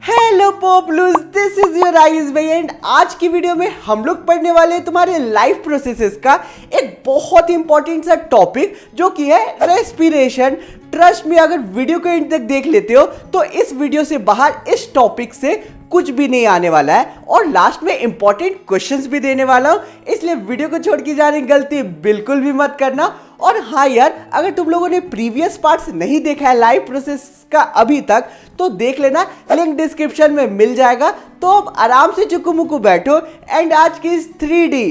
Hello पॉपुलर्स, this is your eyes भाई and आज की वीडियो में हम लोग पढ़ने वाले हैं तुम्हारे लाइफ प्रोसेसेस का एक बहुत ही इंपॉर्टेंट सा टॉपिक जो कि है रेस्पिरेशन। ट्रस्ट में अगर वीडियो को एंड तक देख लेते हो तो इस वीडियो से बाहर इस टॉपिक से कुछ भी नहीं आने वाला है और लास्ट में इंपॉर्टेंट क्वेश्चंस भी देने वाला हूं, इसलिए वीडियो को छोड़ के जाने की गलती बिल्कुल भी मत करना। और हाँ यार, अगर तुम लोगों ने प्रीवियस पार्ट्स नहीं देखा है लाइव प्रोसेस का अभी तक तो देख लेना, लिंक डिस्क्रिप्शन में मिल जाएगा। तो अब आराम से चुकू बैठो एंड आज की इस 3D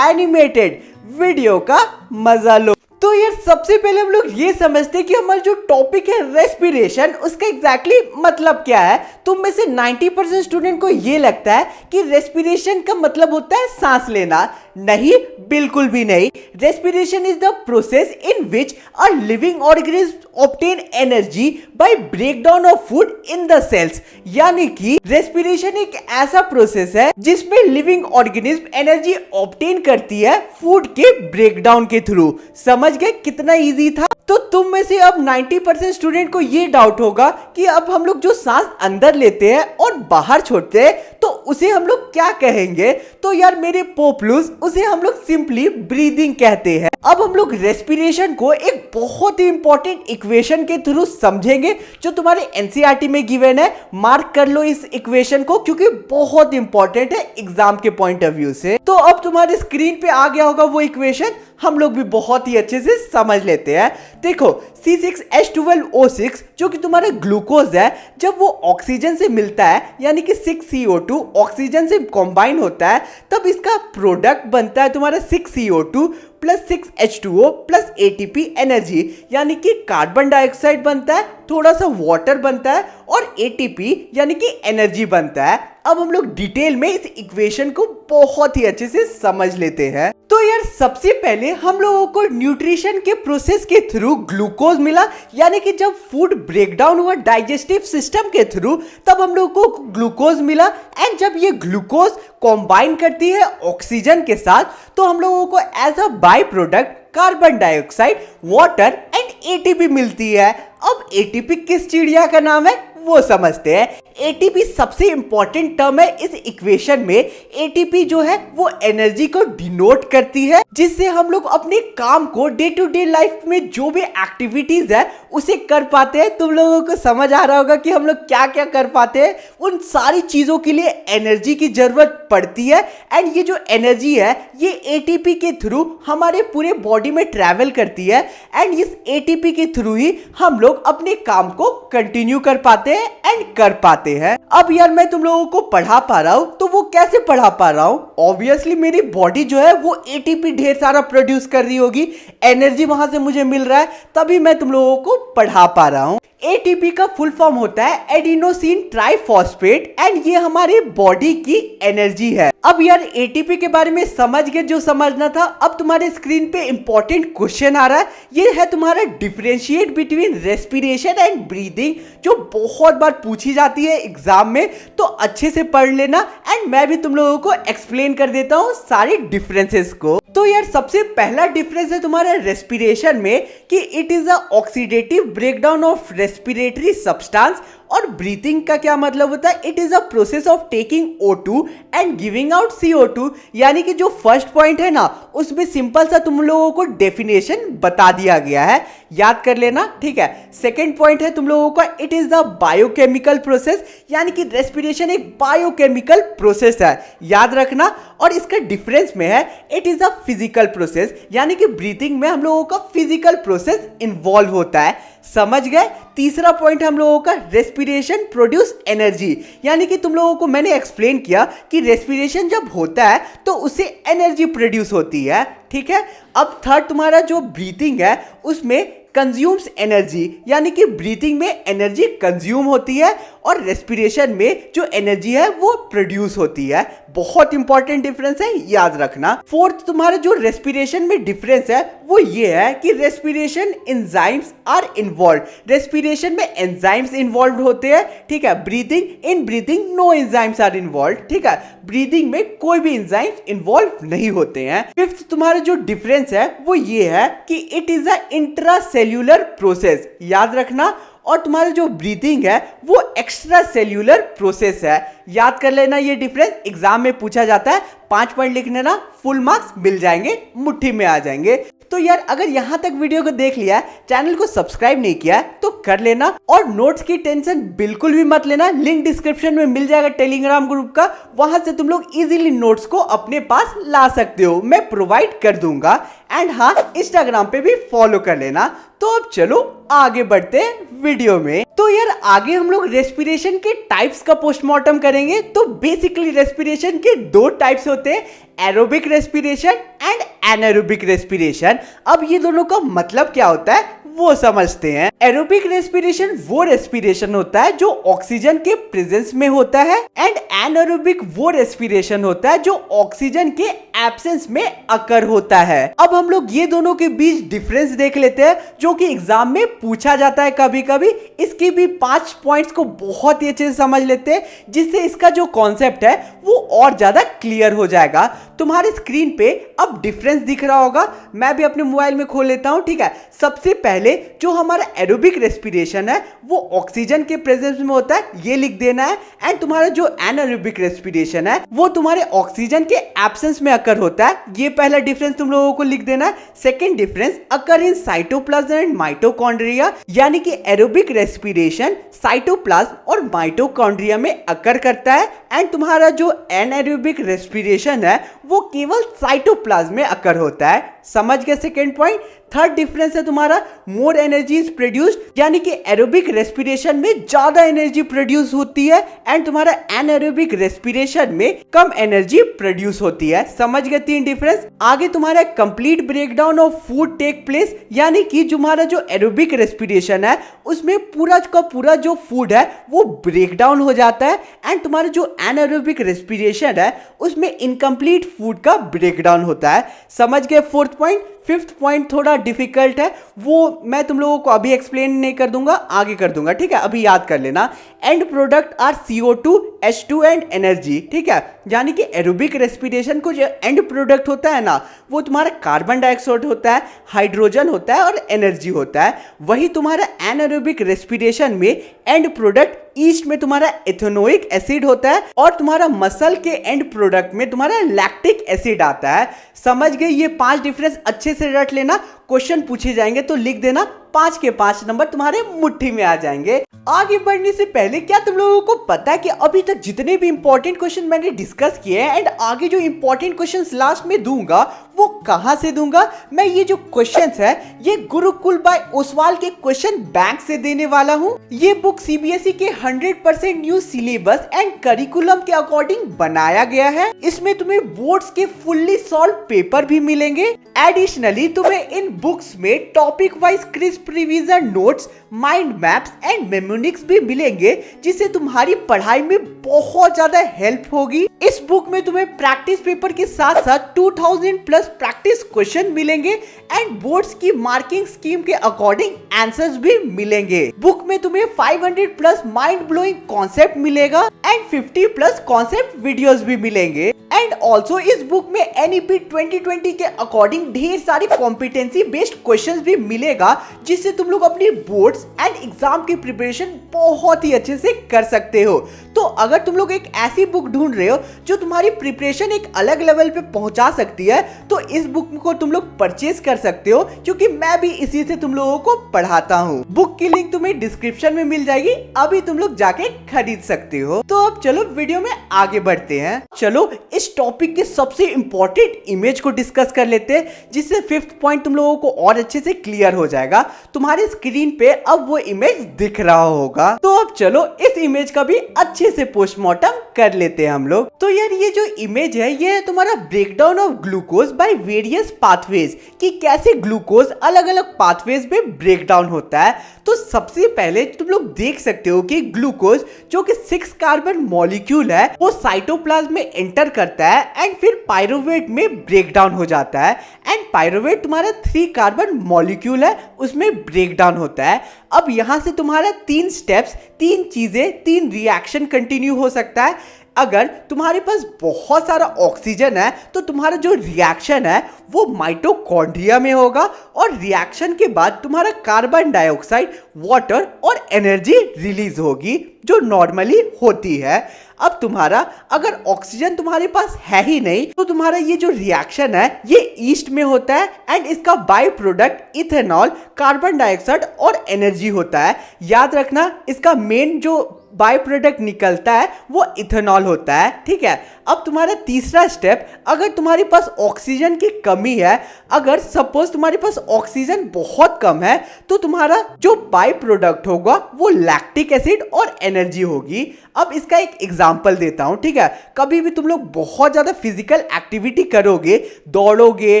एनिमेटेड वीडियो का मजा लो। तो यार सबसे पहले हम लोग ये समझते हैं कि हमारा जो टॉपिक है रेस्पिरेशन, उसका एग्जैक्टली मतलब क्या है। तुम में से 90% स्टूडेंट को ये लगता है कि रेस्पिरेशन का मतलब होता है सांस लेना। नहीं, बिल्कुल भी नहीं। Respiration is the process in which a living organism obtain energy by breakdown of food in the cells. यानी कि रेस्पिरेशन एक ऐसा प्रोसेस है जिसमें लिविंग ऑर्गेनिज्म एनर्जी ऑब्टेन करती है फूड के ब्रेकडाउन के थ्रू। समझ गए कितना इजी था। तो तुम में से अब 90% स्टूडेंट को ये डाउट होगा कि अब हम लोग जो सांस अंदर लेते हैं और बाहर छोड़ते हैं तो उसे हम लोग क्या कहेंगे। तो यार मेरे पोपलूस, उसे हम लोग सिंपली ब्रीदिंग कहते हैं। अब हम लोग रेस्पिरेशन को एक बहुत ही इंपॉर्टेंट इक्वेशन के थ्रू समझेंगे जो तुम्हारे एनसीईआरटी में गिवन है। मार्क कर लो इस इक्वेशन को क्योंकि बहुत इंपॉर्टेंट है एग्जाम के पॉइंट ऑफ व्यू से। तो अब तुम्हारे स्क्रीन पे आ गया होगा वो इक्वेशन, हम लोग भी बहुत ही अच्छे से समझ लेते हैं। देखो C6H12O6 जो कि तुम्हारा ग्लूकोज है, जब वो ऑक्सीजन से मिलता है यानी कि 6CO2 ऑक्सीजन से कंबाइन होता है तब इसका प्रोडक्ट बनता है तुम्हारा 6CO2 plus 6H2O plus ATP energy, यानी कि कार्बन डाइऑक्साइड बनता है, थोड़ा सा वाटर बनता है और ATP यानी कि एनर्जी बनता है। अब हम लोग डिटेल में इस इक्वेशन को बहुत ही अच्छे से समझ लेते हैं। तो यार सबसे पहले हम लोगों को न्यूट्रिशन के प्रोसेस के थ्रू ग्लूकोज मिला, यानी कि जब फूड ब्रेकडाउन हुआ डाइजेस्टिव सिस्टम के थ्रू तब हम लोगों को ग्लूकोज मिला। एंड जब ये ग्लूकोज कंबाइन करती है ऑक्सीजन के साथ तो हम लोगों को as a by product carbon dioxide, water and ATP मिलती है। अब ATP किस चिड़िया का नाम है वो समझते हैं। ATP सबसे इंपॉर्टेंट टर्म है इस इक्वेशन में। ATP जो है वो एनर्जी को डिनोट करती है जिससे हम लोग अपने काम को डे टू डे लाइफ में जो भी एक्टिविटीज है उसे कर पाते हैं। तुम लोगों को समझ आ रहा होगा कि हम लोग क्या क्या कर पाते हैं। उन सारी चीजों के लिए एनर्जी की जरूरत पड़ती है एंड ये जो एनर्जी है ये ATP के थ्रू हमारे पूरे बॉडी में ट्रैवल करती है एंड इस ATP के थ्रू ही हम लोग अपने काम को कंटिन्यू कर पाते हैं एंड कर पाते हैं। अब यार मैं तुम लोगों को पढ़ा पा रहा हूं तो वो कैसे पढ़ा पा रहा हूं। ऑब्वियसली मेरी बॉडी जो है वो ATP ढेर सारा प्रोड्यूस कर रही होगी, एनर्जी वहां से मुझे मिल रहा है, तभी मैं तुम लोगों को पढ़ा पा रहा हूं। ATP का फुल फॉर्म होता है एडिनोसिन ट्राइफॉस्फेट एंड ये हमारी बॉडी की एनर्जी है। अब यार ATP के बारे में समझ गए जो समझना था। अब तुम्हारे स्क्रीन पे इंपॉर्टेंट क्वेश्चन आ रहा है, ये है तुम्हारा differentiate between respiration and breathing, जो बहुत बार पूछी जाती है एग्जाम में। तो अच्छे से पढ़ लेना एंड मैं भी तुम लोगों को एक्सप्लेन कर देता हूँ सारी डिफरेंसेस को। तो यार सबसे पहला डिफरेंस है तुम्हारा रेस्पिरेशन में कि it is a oxidative breakdown of respiratory substance. और ब्रीथिंग का क्या मतलब होता है, it is a process of taking O2 and giving out CO2। यानी कि जो फर्स्ट पॉइंट है ना उसमें सिंपल सा तुम लोगों को डेफिनेशन बता दिया गया है, याद कर लेना, ठीक है। सेकेंड पॉइंट है तुम लोगों का it is the biochemical process, यानी कि रेस्पिरेशन एक बायोकेमिकल प्रोसेस है, याद रखना। और इसका डिफरेंस में है it is a physical process, यानी कि ब्रीथिंग में हम लोगों का फिजिकल प्रोसेस इन्वॉल्व होता है। समझ गए। तीसरा पॉइंट हम लोगों का रेस्पिरेशन प्रोड्यूस एनर्जी, यानी कि तुम लोगों को मैंने एक्सप्लेन किया कि रेस्पिरेशन जब होता है तो उससे एनर्जी प्रोड्यूस होती है, ठीक है। अब थर्ड तुम्हारा जो ब्रीथिंग है उसमें कंज्यूम्स एनर्जी, यानी कि ब्रीथिंग में एनर्जी कंज्यूम होती है और रेस्पिरेशन में जो एनर्जी है वो प्रोड्यूस होती है। बहुत इंपॉर्टेंट डिफरेंस है, याद रखना। फोर्थ तुम्हारा जो रेस्पिरेशन में डिफरेंस है वो ये है कि respiration enzymes are involve. Respiration में एंजाइम्स इन्वॉल्व होते हैं, ठीक है। Breathing no enzymes are involve, ठीक है। ब्रीदिंग में कोई भी एंजाइम्स इन्वॉल्व नहीं होते हैं। फिफ्थ तुम्हारा जो डिफरेंस है वो ये है कि it is a intracellular process, याद रखना। और तुम्हारा जो ब्रीथिंग है वो एक्स्ट्रा सेल्यूलर प्रोसेस है। याद कर लेना ये डिफरेंस, एग्जाम में पूछा जाता है, 5 पॉइंट लिख लेना, फुल मार्क्स मिल जाएंगे, मुट्ठी में आ जाएंगे। तो यार अगर यहां तक वीडियो को देख लिया है, चैनल को सब्सक्राइब नहीं किया है तो कर लेना, और नोट्स की टेंशन बिल्कुल भी मत लेना, लिंक डिस्क्रिप्शन में मिल जाएगा टेलीग्राम ग्रुप का, वहां से तुम लोग इजीली नोट्स को अपने पास ला सकते हो, मैं प्रोवाइड कर दूंगा। एंड हाँ, इंस्टाग्राम पे भी फॉलो कर लेना। तो अब चलो आगे बढ़ते हैं वीडियो में। तो यार आगे हम लोग रेस्पिरेशन के टाइप्स का पोस्टमार्टम करेंगे। तो बेसिकली रेस्पिरेशन के 2 टाइप्स होते हैं, aerobic respiration and anaerobic respiration. अब ये दोनों का मतलब क्या होता है वो समझते हैं। एरोबिक रेस्पिरेशन वो रेस्पिरेशन होता है जो ऑक्सीजन के प्रेजेंस में होता है, एंड एनारोबिक वो रेस्पिरेशन होता है जो ऑक्सीजन के एब्सेंस में अकर होता है। अब हम लोग ये दोनों के बीच डिफरेंस देख लेते हैं, जो कि एग्जाम में पूछा जाता है कभी कभी। इसकी भी 5 पॉइंट्स को बहुत ही अच्छे से समझ लेते हैं, जिससे इसका जो कॉन्सेप्ट है वो और ज्यादा क्लियर हो जाएगा। तुम्हारे स्क्रीन पे अब डिफरेंस दिख रहा होगा, मैं भी अपने मोबाइल में खोल लेता हूं, ठीक है। सबसे पहले जो हमारा एरोबिक रेस्पिरेशन है वो ऑक्सीजन के प्रेजेंस में होता है, ये लिख देना है। एंड तुम्हारा जो एनारोबिक रेस्पिरेशन है वो तुम्हारे ऑक्सीजन के एब्सेंस में अकर होता है, ये पहला डिफरेंस तुम लोगों को लिख देना है। Second difference, occur in cytoplasm and mitochondria, यानी कि एरोबिक रेस्पिरेशन साइटोप्लाज्म और माइटोकॉन्ड्रिया में अकर करता है, एंड तुम्हारा जो एनारोबिक रेस्पिरेशन है वो केवल साइटोप्लाज्म में अकर होता है। समझ गए सेकंड पॉइंट। थर्ड डिफरेंस है तुम्हारा, मोर एनर्जी इज प्रोड्यूस्ड, यानी कि एरोबिक रेस्पिरेशन में ज्यादा एनर्जी प्रोड्यूस होती है, एंड तुम्हारा एनारोबिक रेस्पिरेशन में कम एनर्जी प्रोड्यूस होती है। समझ गए 3 डिफरेंस। आगे तुम्हारा complete breakdown of food take place, यानी कि तुम्हारा जो एरोबिक रेस्पिरेशन है उसमें पूरा का पूरा जो फूड है वो ब्रेकडाउन हो जाता है, एंड तुम्हारा जो एनारोबिक रेस्पिरेशन है उसमें इनकम्प्लीट फूड का ब्रेकडाउन होता है। समझ गए 4th पॉइंट। 5th पॉइंट थोड़ा डिफिकल्ट है, वो मैं तुम लोगों को अभी एक्सप्लेन नहीं कर दूंगा, आगे कर दूंगा, ठीक है। अभी याद कर लेना, end product are CO2, H2 and energy, ठीक है। यानी कि एरोबिक रेस्पिरेशन को जो एंड प्रोडक्ट होता है ना वो तुम्हारा कार्बन डाइऑक्साइड होता है, हाइड्रोजन होता है और एनर्जी होता है। वही तुम्हारा एनारोबिक रेस्पिरेशन में एंड प्रोडक्ट ईस्ट में तुम्हारा एथेनोइक एसिड होता है, और तुम्हारा मसल के एंड प्रोडक्ट में तुम्हारा लैक्टिक एसिड आता है। समझ गए ये 5 डिफरेंस, अच्छे से रट लेना, क्वेश्चन पूछे जाएंगे तो लिख देना, 5 के 5 नंबर तुम्हारे मुट्ठी में आ जाएंगे। आगे बढ़ने से पहले क्या तुम लोगों को पता है कि अभी तक जितने भी इंपॉर्टेंट क्वेश्चन मैंने डिस्कस किए हैं, एंड आगे जो इंपॉर्टेंट क्वेश्चंस लास्ट में दूंगा वो कहां से दूंगा? मैं ये जो क्वेश्चंस है ये गुरुकुल बाय ओसवाल के क्वेश्चन बैंक से देने वाला हूं। ये बुक CBSE के 100% न्यू सिलेबस एंड करिकुलम के अकॉर्डिंग बनाया गया है। इसमें तुम्हें बोर्ड्स के फुल्ली सॉल्व पेपर भी मिलेंगे। एडिशनली तुम्हें इन बुक्स में topic wise crisp revision notes, mind maps and mnemonics भी मिलेंगे, जिससे तुम्हारी पढ़ाई में बहुत ज्यादा हेल्प होगी। इस बुक में तुम्हें प्रैक्टिस पेपर के साथ साथ 2000 प्लस प्रैक्टिस क्वेश्चन मिलेंगे, एंड बोर्ड्स की मार्किंग स्कीम के अकॉर्डिंग आंसर्स भी मिलेंगे। बुक में तुम्हें 500 प्लस माइंड ब्लोइंग कॉन्सेप्ट मिलेगा, एंड 50 प्लस कॉन्सेप्ट वीडियोस भी मिलेंगे। एंड ऑल्सो इस बुक में NEP 2020 के अकॉर्डिंग ढेर सारी कॉम्पिटेंसी बेस्ड क्वेश्चंस भी मिलेगा, जिससे तुम लोग अपनी बोर्ड्स एंड एग्जाम की प्रिपरेशन बहुत ही अच्छे से कर सकते हो। तो अगर तुम लोग एक ऐसी बुक ढूंढ रहे हो जो तुम्हारी प्रिपरेशन एक अलग लेवल पे पहुंचा सकती है, तो इस बुक को तुम लोग परचेज कर सकते हो, क्योंकि मैं भी इसी से तुम लोगों को पढ़ाता हूँ। बुक की लिंक तुम्हें डिस्क्रिप्शन में मिल जाएगी, अभी तुम लोग जाके खरीद सकते हो। तो अब चलो वीडियो में आगे बढ़ते हैं। चलो इस टॉपिक के सबसे इंपॉर्टेंट इमेज को डिस्कस कर लेते हैं, जिससे 5th पॉइंट तुम लोगों को और अच्छे से क्लियर हो जाएगा। तुम्हारे स्क्रीन पे अब वो इमेज दिख रहा होगा। तो अब चलो इस इमेज का भी अच्छे से पोस्टमार्टम कर लेते हैं हम लोग। तो यार ये जो इमेज है ये है तुम्हारा breakdown of glucose by various pathways, कि कैसे ग्लूकोज अलग अलग पाथवेज में ब्रेकडाउन होता है। तो सबसे पहले तुम लोग देख सकते हो कि ग्लूकोज जो कि 6 कार्बन मॉलिक्यूल है वो साइटोप्लाज्म में एंटर करता है, एंड फिर पायरुवेट में ब्रेकडाउन हो जाता है, एंड पायरुवेट तुम्हारा 3 कार्बन मॉलिक्यूल है उसमें ब्रेकडाउन होता है। अब यहां से तुम्हारा 3 स्टेप्स, 3 चीजें, 3 रिएक्शन कंटिन्यू हो सकता है। अगर तुम्हारे पास बहुत सारा ऑक्सीजन है तो तुम्हारा जो रिएक्शन है वो माइटोकॉन्ड्रिया में होगा और रिएक्शन के बाद तुम्हारा कार्बन डाइऑक्साइड, वाटर और एनर्जी रिलीज होगी जो नॉर्मली होती है। अब तुम्हारा अगर ऑक्सीजन तुम्हारे पास है ही नहीं तो तुम्हारा ये जो रिएक्शन है ये ईस्ट में होता है एंड इसका by product ethanol, carbon dioxide और एनर्जी होता है। याद रखना इसका मेन जो बाय प्रोडक्ट निकलता है वो इथेनॉल होता है, ठीक है। अब तुम्हारा तीसरा स्टेप, अगर तुम्हारे पास ऑक्सीजन की कमी है, अगर सपोज तुम्हारे पास ऑक्सीजन बहुत कम है तो तुम्हारा जो बाय प्रोडक्ट होगा वो लैक्टिक एसिड और एनर्जी होगी। अब इसका एक एग्जांपल देता हूं, ठीक है। कभी भी तुम लोग बहुत ज्यादा फिजिकल एक्टिविटी करोगे, दौड़ोगे,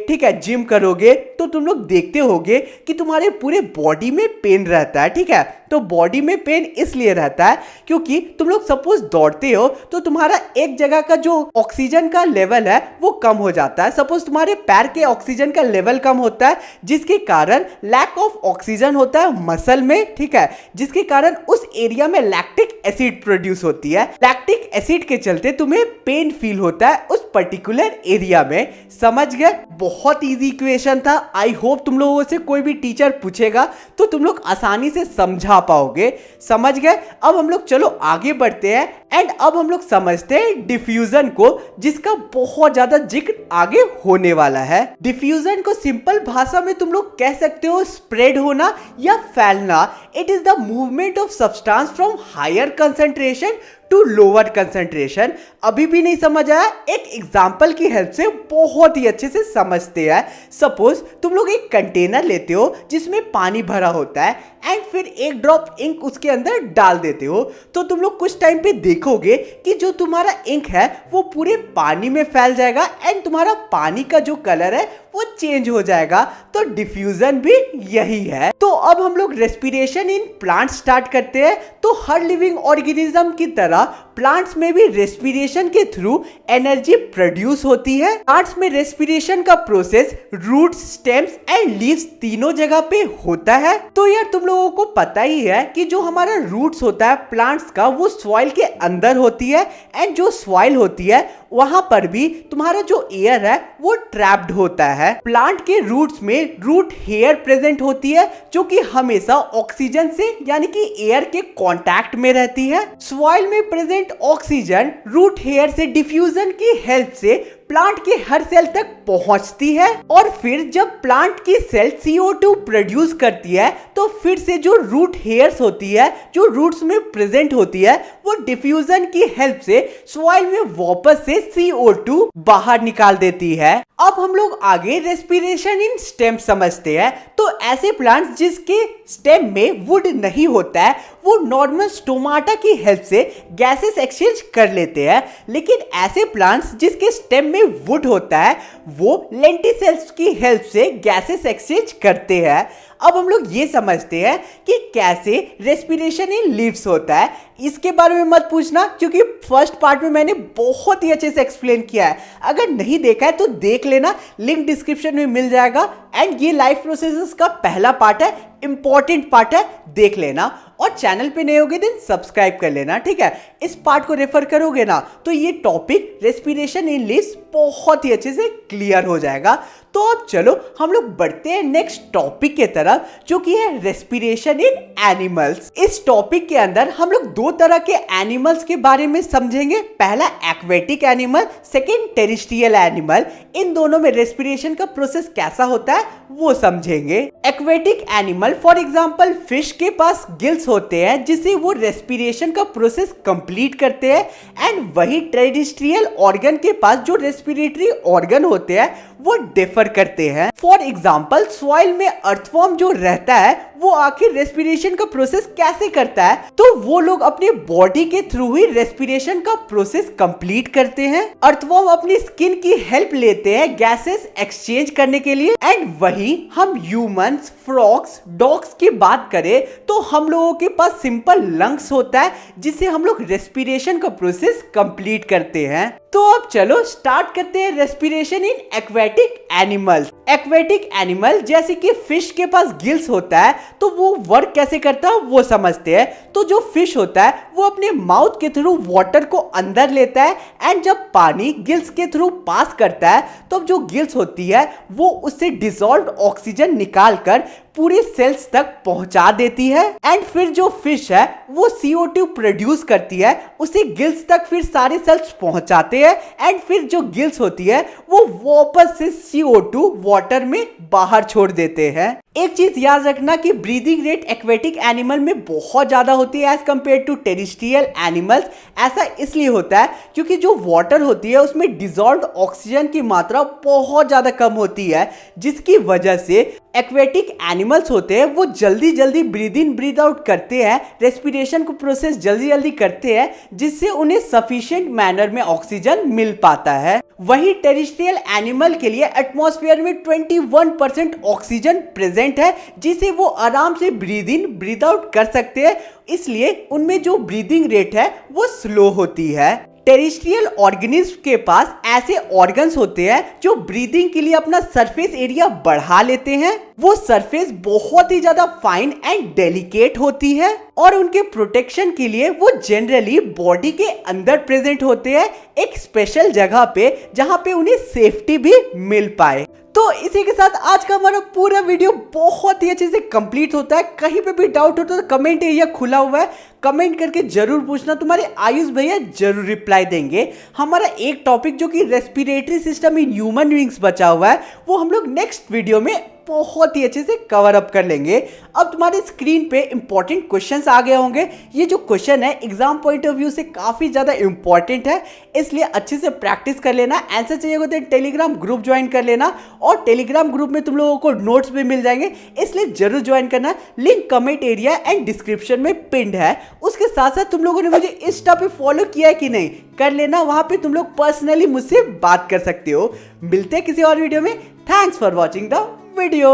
ठीक है, जिम करोगे, तो तुम लोग देखते होगे कि तुम्हारे पूरे बॉडी में पेन रहता है, ठीक है। तो बॉडी में पेन इसलिए रहता है क्योंकि तुम लोग सपोज दौड़ते हो तो तुम्हारा एक जगह का जो ऑक्सीजन का लेवल है वो कम हो जाता है। सपोज तुम्हारे पैर के ऑक्सीजन का लेवल कम होता है जिसके कारण लैक ऑफ ऑक्सीजन होता है मसल में, ठीक है, जिसके कारण उस एरिया में लैक्टिक एसिड प्रोड्यूस होती है। लैक्टिक एसिड के चलते तुम्हें पेन फील होता है उस पर्टिकुलर एरिया में। समझ गए? बहुत इजी इक्वेशन था। आई होप तुम लोगों से कोई भी टीचर पूछेगा तो तुम लोग आसानी से समझा पाओगे। समझ गए? अब हम लोग चलो आगे बढ़ते हैं एंड अब हम लोग समझते हैं डिफ्यूजन को, जिसका बहुत ज्यादा जिक्र आगे होने वाला है। डिफ्यूजन को सिंपल भाषा में तुम लोग कह सकते हो स्प्रेड होना या फैलना। It is the movement of substance from higher concentration to lower concentration. अभी भी नहीं समझ आया? एक एग्जांपल की हेल्प से बहुत ही अच्छे से समझते हैं। सपोज तुम लोग एक कंटेनर लेते हो जिसमें पानी भरा होता है एंड फिर एक ड्रॉप इंक उसके अंदर डाल देते हो, तो तुम लोग कुछ टाइम पे देखोगे कि जो तुम्हारा इंक है वो पूरे पानी में फैल जाएगा एंड तुम्हारा पानी का जो कलर है वो चेंज हो जाएगा। तो डिफ्यूजन भी यही है। तो अब हम लोग रेस्पिरेशन इन प्लांट स्टार्ट करते हैं। तो हर लिविंग ऑर्गेनिज्म की तरह प्लांट्स में भी रेस्पिरेशन के थ्रू एनर्जी प्रोड्यूस होती है। प्लांट्स में रेस्पिरेशन का process roots, stems and leaves तीनों जगह पे होता है। तो यार तुम लोगों को पता ही है कि जो हमारा रूट्स होता है प्लांट्स का वो सॉइल के अंदर होती है एंड जो सॉइल होती है वहां पर भी तुम्हारा जो एयर है वो ट्रैप्ड होता है। प्लांट के रूट्स में रूट हेयर प्रेजेंट होती है जो कि हमेशा ऑक्सीजन से यानी कि एयर के कांटेक्ट में रहती है। सॉइल में प्रेजेंट ऑक्सीजन रूट हेयर से डिफ्यूजन की हेल्प से प्लांट के हर सेल तक पहुंचती है और फिर जब प्लांट की सेल CO2 प्रोड्यूस करती है तो फिर से जो रूट हेयर्स होती है, जो रूट्स में प्रेजेंट होती है, वो डिफ्यूजन की हेल्प से सॉइल में वापस से CO2 बाहर निकाल देती है। अब हम लोग आगे रेस्पिरेशन इन स्टेम समझते हैं। तो ऐसे प्लांट्स जिसके स्टेम में वुड नहीं होता है वो नॉर्मल स्टोमाटा की हेल्प से गैसेस एक्सचेंज कर लेते हैं, लेकिन ऐसे प्लांट्स जिसके स्टेम में वुड होता है वो लेंटिसेल्स की हेल्प से गैसेस एक्सचेंज करते हैं। अब हम लोग ये समझते हैं कि कैसे रेस्पिरेशन इन लीव्स होता है। इसके बारे में मत पूछना क्योंकि फर्स्ट पार्ट में मैंने बहुत ही अच्छे से एक्सप्लेन किया है। अगर नहीं देखा है तो देख लेना, लिंक डिस्क्रिप्शन में मिल जाएगा। एंड ये लाइफ प्रोसेसेस का पहला पार्ट है, इंपॉर्टेंट पार्ट है, देख लेना। और चैनल पे नए होगे दिन सब्सक्राइब कर लेना, ठीक है। इस पार्ट को रेफर करोगे ना तो ये टॉपिक रेस्पिरेशन इन लीव्स बहुत ही अच्छे से क्लियर हो जाएगा। तो अब चलो हम लोग बढ़ते हैं नेक्स्ट टॉपिक के तरफ जो कि है रेस्पिरेशन इन एनिमल्स। इस टॉपिक के अंदर हम लोग दो तरह के एनिमल्स के बारे में समझेंगे। पहला aquatic animal, second terrestrial animal. इन दोनों में रेस्पिरेशन का प्रोसेस कैसा होता है वो समझेंगे। Aquatic animal for example fish के पास गिल्स होते हैं जिससे वो रेस्पिरेशन का प्रोसेस कंप्लीट करते हैं एंड वही टेरेस्ट्रियल ऑर्गन के पास जो रेस्पिरेटरी ऑर्गन होते हैं वो डिफर करते हैं। फॉर एग्जांपल सॉइल में अर्थवर्म जो रहता है वो आखिर रेस्पिरेशन का प्रोसेस कैसे करता है, तो वो लोग अपने बॉडी के थ्रू ही रेस्पिरेशन का प्रोसेस कंप्लीट करते हैं। अर्थवर्म अपनी स्किन की हेल्प लेते हैं गैसेस एक्सचेंज करने के लिए एंड वही हम ह्यूमंस, फ्रॉग्स, डॉग्स की बात करें तो हम लोगों के पास सिंपल लंग्स होता है जिससे हम लोग रेस्पिरेशन का प्रोसेस कंप्लीट करते हैं। तो अब चलो स्टार्ट करते हैं respiration in aquatic animals. Aquatic animal जैसे कि फिश के पास गिल्स होता है, तो वो वर्क कैसे करता है वो समझते हैं। तो जो फिश होता है वो अपने माउथ के थ्रू वाटर को अंदर लेता है एंड जब पानी गिल्स के थ्रू पास करता है तो जो गिल्स होती है वो उससे डिसॉल्व्ड ऑक्सीजन निकालकर पूरे सेल्स तक पहुंचा देती है एंड फिर जो फिश है वो CO2 प्रोड्यूस करती है, उसे गिल्स तक फिर सारे सेल्स पहुंचाते हैं एंड फिर जो गिल्स होती है वो वापस से CO2 वाटर में बाहर छोड़ देते हैं। एक चीज याद रखना कि ब्रीदिंग रेट एक्वेटिक एनिमल में बहुत ज्यादा होती है as compare to terrestrial animals. ऐसा इसलिए होता है क्योंकि जो वाटर होती है उसमें डिसॉल्व्ड ऑक्सीजन की मात्रा बहुत ज्यादा कम होती है, जिसकी वजह से एक्वेटिक एनिमल्स होते हैं वो जल्दी जल्दी ब्रीद इन ब्रीद आउट करते हैं, रेस्पिरेशन को प्रोसेस जल्दी जल्दी करते हैं, जिससे उन्हें सफिशिएंट मैनर में ऑक्सीजन मिल पाता है। वही टेरेस्ट्रियल एनिमल के लिए एटमॉस्फेयर में 21% ऑक्सीजन प्रेजेंट है, जिसे वो आराम से ब्रीद इन ब्रीद आउट कर सकते हैं, इसलिए उनमें जो ब्रीदिंग रेट है वो स्लो होती है। टेरेस्ट्रियल ऑर्गेनिज्म के पास ऐसे ऑर्गन्स होते हैं जो ब्रीदिंग के लिए अपना सरफेस एरिया बढ़ा लेते हैं। वो सरफेस बहुत ही ज्यादा फाइन एंड डेलिकेट होती है और उनके प्रोटेक्शन के लिए वो जनरली बॉडी के अंदर प्रेजेंट होते हैं, एक स्पेशल जगह पे जहां पे उन्हें सेफ्टी भी मिल पाए। तो इसी के साथ आज का हमारा पूरा वीडियो बहुत ही अच्छे से कंप्लीट होता है। कहीं पे भी डाउट होता है तो कमेंट एरिया खुला हुआ है, कमेंट करके जरूर पूछना, तुम्हारे आयुष भैया जरूर रिप्लाई देंगे। हमारा एक टॉपिक जो कि respiratory system in human beings बचा हुआ है वो हम लोग नेक्स्ट वीडियो में बहुत ही अच्छे से कवर अप कर लेंगे। अब तुम्हारे स्क्रीन पे इंपॉर्टेंट क्वेश्चंस आ गए होंगे। ये जो क्वेश्चन है एग्जाम पॉइंट ऑफ व्यू से काफी ज्यादा इंपॉर्टेंट है, इसलिए अच्छे से प्रैक्टिस कर लेना। आंसर चाहिए होता है टेलीग्राम ग्रुप ज्वाइन कर लेना और टेलीग्राम ग्रुप में तुम लोगों को नोट्स भी मिल जाएंगे, इसलिए जरूर ज्वाइन करना। Link comment area and description में पिन्ड है। उसके साथ साथ तुम लोगों ने मुझे इंस्टा पे फॉलो किया है कि नहीं, कर लेना, वहां पे तुम लोग पर्सनली मुझसे बात कर सकते हो। मिलते हैं किसी और वीडियो में। Thanks for watching the video।